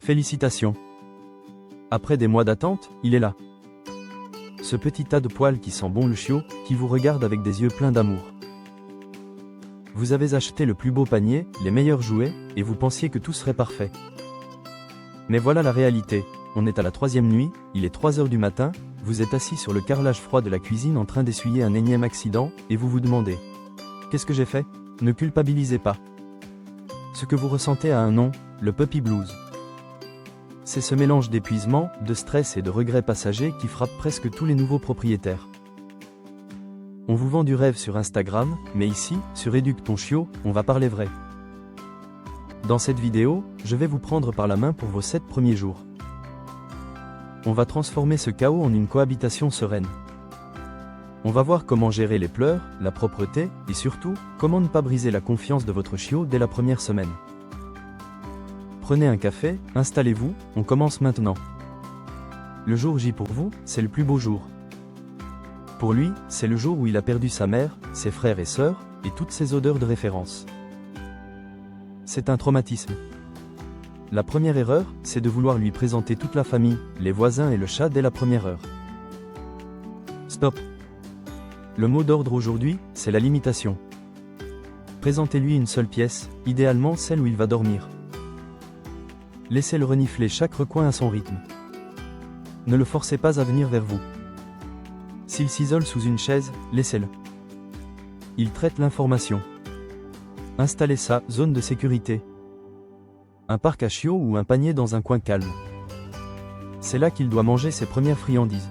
Félicitations! Après des mois d'attente, il est là. Ce petit tas de poils qui sent bon le chiot, qui vous regarde avec des yeux pleins d'amour. Vous avez acheté le plus beau panier, les meilleurs jouets, et vous pensiez que tout serait parfait. Mais voilà la réalité, on est à la 3e nuit, il est 3 heures du matin, vous êtes assis sur le carrelage froid de la cuisine en train d'essuyer un énième accident, et vous vous demandez: qu'est-ce que j'ai fait? Ne culpabilisez pas. Ce que vous ressentez a un nom, le puppy blues. C'est ce mélange d'épuisement, de stress et de regrets passagers qui frappe presque tous les nouveaux propriétaires. On vous vend du rêve sur Instagram, mais ici, sur Éduque ton chiot, on va parler vrai. Dans cette vidéo, je vais vous prendre par la main pour vos 7 premiers jours. On va transformer ce chaos en une cohabitation sereine. On va voir comment gérer les pleurs, la propreté, et surtout, comment ne pas briser la confiance de votre chiot dès la première semaine. Prenez un café, installez-vous, on commence maintenant. Le jour J pour vous, c'est le plus beau jour. Pour lui, c'est le jour où il a perdu sa mère, ses frères et sœurs, et toutes ses odeurs de référence. C'est un traumatisme. La première erreur, c'est de vouloir lui présenter toute la famille, les voisins et le chat dès la première heure. Stop! Le mot d'ordre aujourd'hui, c'est la limitation. Présentez-lui une seule pièce, idéalement celle où il va dormir. Laissez-le renifler chaque recoin à son rythme. Ne le forcez pas à venir vers vous. S'il s'isole sous une chaise, laissez-le. Il traite l'information. Installez sa zone de sécurité. Un parc à chiots ou un panier dans un coin calme. C'est là qu'il doit manger ses premières friandises.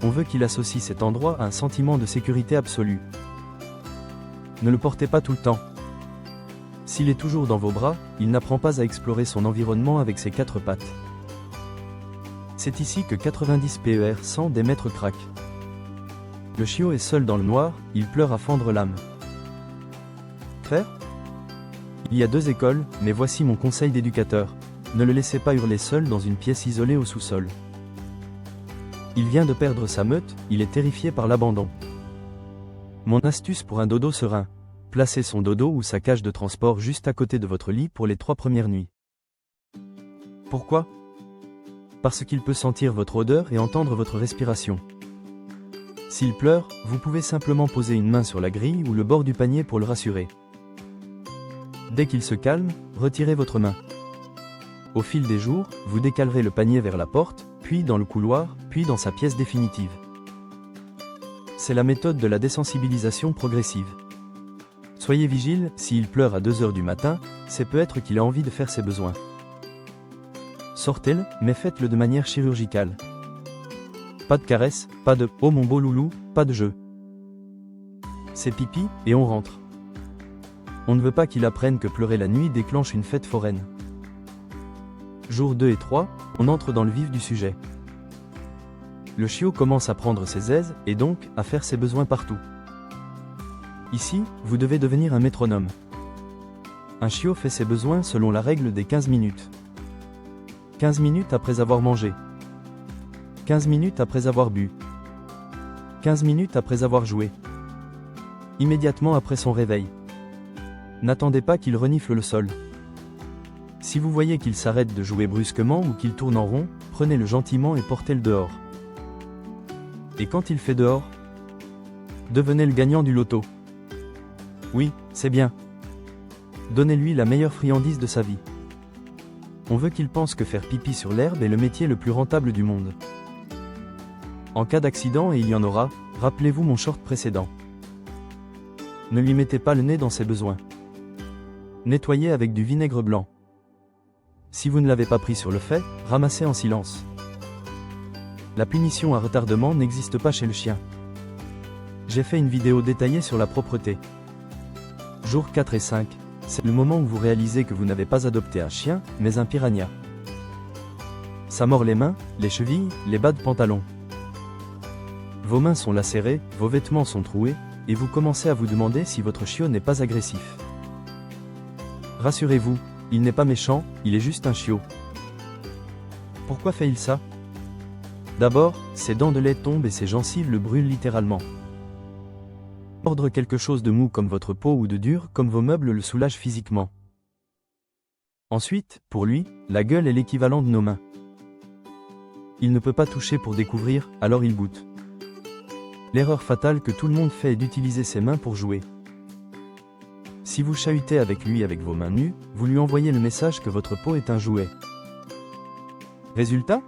On veut qu'il associe cet endroit à un sentiment de sécurité absolue. Ne le portez pas tout le temps. S'il est toujours dans vos bras, il n'apprend pas à explorer son environnement avec ses 4 pattes. C'est ici que 90 PER sent des maîtres craquent. Le chiot est seul dans le noir, il pleure à fendre l'âme. Faire? Il y a 2 écoles, mais voici mon conseil d'éducateur. Ne le laissez pas hurler seul dans une pièce isolée au sous-sol. Il vient de perdre sa meute, il est terrifié par l'abandon. Mon astuce pour un dodo serein: placez son dodo ou sa cage de transport juste à côté de votre lit pour les 3 premières nuits. Pourquoi? Parce qu'il peut sentir votre odeur et entendre votre respiration. S'il pleure, vous pouvez simplement poser une main sur la grille ou le bord du panier pour le rassurer. Dès qu'il se calme, retirez votre main. Au fil des jours, vous décalerez le panier vers la porte, puis dans le couloir, puis dans sa pièce définitive. C'est la méthode de la désensibilisation progressive. Soyez vigile, s'il pleure à 2 heures du matin, c'est peut-être qu'il a envie de faire ses besoins. Sortez-le, mais faites-le de manière chirurgicale. Pas de caresses, pas de « oh mon beau loulou », pas de jeu. C'est pipi, et on rentre. On ne veut pas qu'il apprenne que pleurer la nuit déclenche une fête foraine. Jours 2 et 3, on entre dans le vif du sujet. Le chiot commence à prendre ses aises, et donc, à faire ses besoins partout. Ici, vous devez devenir un métronome. Un chiot fait ses besoins selon la règle des 15 minutes. 15 minutes après avoir mangé. 15 minutes après avoir bu. 15 minutes après avoir joué. Immédiatement après son réveil. N'attendez pas qu'il renifle le sol. Si vous voyez qu'il s'arrête de jouer brusquement ou qu'il tourne en rond, prenez-le gentiment et portez-le dehors. Et quand il fait dehors, devenez le gagnant du loto. Oui, c'est bien. Donnez-lui la meilleure friandise de sa vie. On veut qu'il pense que faire pipi sur l'herbe est le métier le plus rentable du monde. En cas d'accident, et il y en aura, rappelez-vous mon short précédent. Ne lui mettez pas le nez dans ses besoins. Nettoyez avec du vinaigre blanc. Si vous ne l'avez pas pris sur le fait, ramassez en silence. La punition à retardement n'existe pas chez le chien. J'ai fait une vidéo détaillée sur la propreté. Jours 4 et 5, c'est le moment où vous réalisez que vous n'avez pas adopté un chien, mais un piranha. Ça mord les mains, les chevilles, les bas de pantalon. Vos mains sont lacérées, vos vêtements sont troués, et vous commencez à vous demander si votre chiot n'est pas agressif. Rassurez-vous, il n'est pas méchant, il est juste un chiot. Pourquoi fait-il ça? D'abord, ses dents de lait tombent et ses gencives le brûlent littéralement. Mordre quelque chose de mou comme votre peau ou de dur comme vos meubles le soulage physiquement. Ensuite, pour lui, la gueule est l'équivalent de nos mains. Il ne peut pas toucher pour découvrir, alors il boute. L'erreur fatale que tout le monde fait est d'utiliser ses mains pour jouer. Si vous chahutez avec lui avec vos mains nues, vous lui envoyez le message que votre peau est un jouet. Résultat ?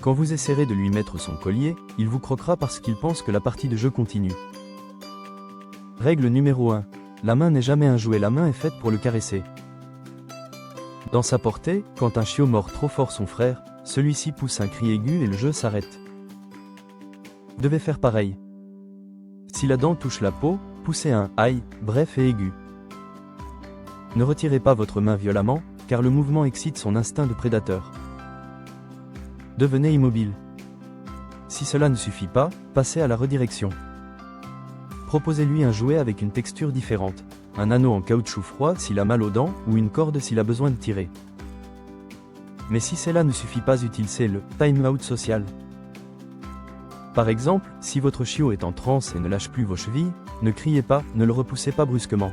Quand vous essaierez de lui mettre son collier, il vous croquera parce qu'il pense que la partie de jeu continue. Règle numéro 1. La main n'est jamais un jouet, la main est faite pour le caresser. Dans sa portée, quand un chiot mord trop fort son frère, celui-ci pousse un cri aigu et le jeu s'arrête. Vous devez faire pareil. Si la dent touche la peau, poussez un « aïe » bref et aigu. Ne retirez pas votre main violemment, car le mouvement excite son instinct de prédateur. Devenez immobile. Si cela ne suffit pas, passez à la redirection. Proposez-lui un jouet avec une texture différente, un anneau en caoutchouc froid s'il a mal aux dents ou une corde s'il a besoin de tirer. Mais si cela ne suffit pas, utilisez le time-out social. Par exemple, si votre chiot est en transe et ne lâche plus vos chevilles, ne criez pas, ne le repoussez pas brusquement.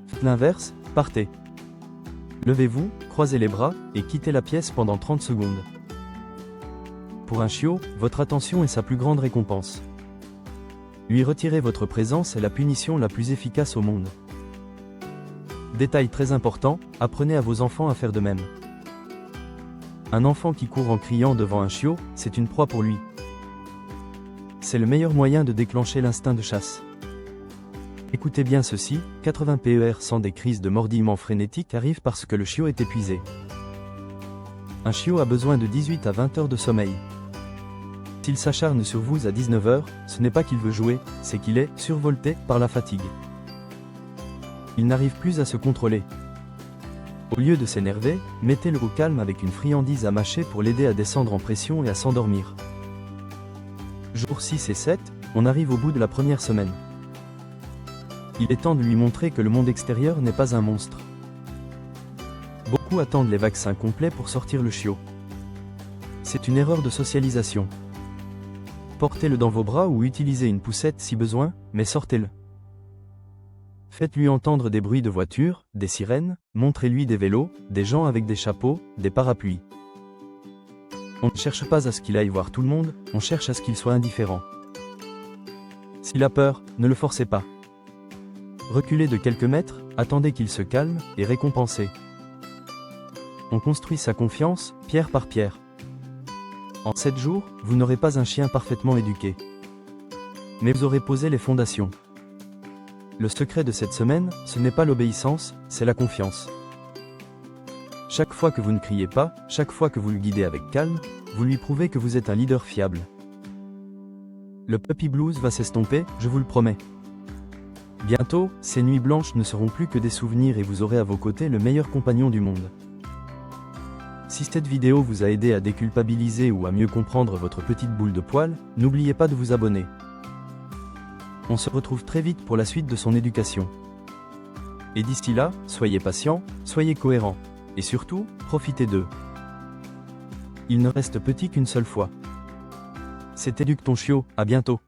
Faites l'inverse, partez. Levez-vous, croisez les bras, et quittez la pièce pendant 30 secondes. Pour un chiot, votre attention est sa plus grande récompense. Lui retirer votre présence est la punition la plus efficace au monde. Détail très important, apprenez à vos enfants à faire de même. Un enfant qui court en criant devant un chiot, c'est une proie pour lui. C'est le meilleur moyen de déclencher l'instinct de chasse. Écoutez bien ceci, 80 PER sans des crises de mordillement frénétiques arrivent parce que le chiot est épuisé. Un chiot a besoin de 18 à 20 heures de sommeil. S'il s'acharne sur vous à 19 heures, ce n'est pas qu'il veut jouer, c'est qu'il est survolté par la fatigue. Il n'arrive plus à se contrôler. Au lieu de s'énerver, mettez-le au calme avec une friandise à mâcher pour l'aider à descendre en pression et à s'endormir. Jour 6 et 7, on arrive au bout de la première semaine. Il est temps de lui montrer que le monde extérieur n'est pas un monstre. Beaucoup attendent les vaccins complets pour sortir le chiot. C'est une erreur de socialisation. Portez-le dans vos bras ou utilisez une poussette si besoin, mais sortez-le. Faites-lui entendre des bruits de voitures, des sirènes, montrez-lui des vélos, des gens avec des chapeaux, des parapluies. On ne cherche pas à ce qu'il aille voir tout le monde, on cherche à ce qu'il soit indifférent. S'il a peur, ne le forcez pas. Reculez de quelques mètres, attendez qu'il se calme, et récompensez. On construit sa confiance, pierre par pierre. En 7 jours, vous n'aurez pas un chien parfaitement éduqué. Mais vous aurez posé les fondations. Le secret de cette semaine, ce n'est pas l'obéissance, c'est la confiance. Chaque fois que vous ne criez pas, chaque fois que vous le guidez avec calme, vous lui prouvez que vous êtes un leader fiable. Le puppy blues va s'estomper, je vous le promets. Bientôt, ces nuits blanches ne seront plus que des souvenirs et vous aurez à vos côtés le meilleur compagnon du monde. Si cette vidéo vous a aidé à déculpabiliser ou à mieux comprendre votre petite boule de poil, n'oubliez pas de vous abonner. On se retrouve très vite pour la suite de son éducation. Et d'ici là, soyez patient, soyez cohérent. Et surtout, profitez d'eux. Il ne reste petit qu'une seule fois. C'est Éduque ton chiot, à bientôt.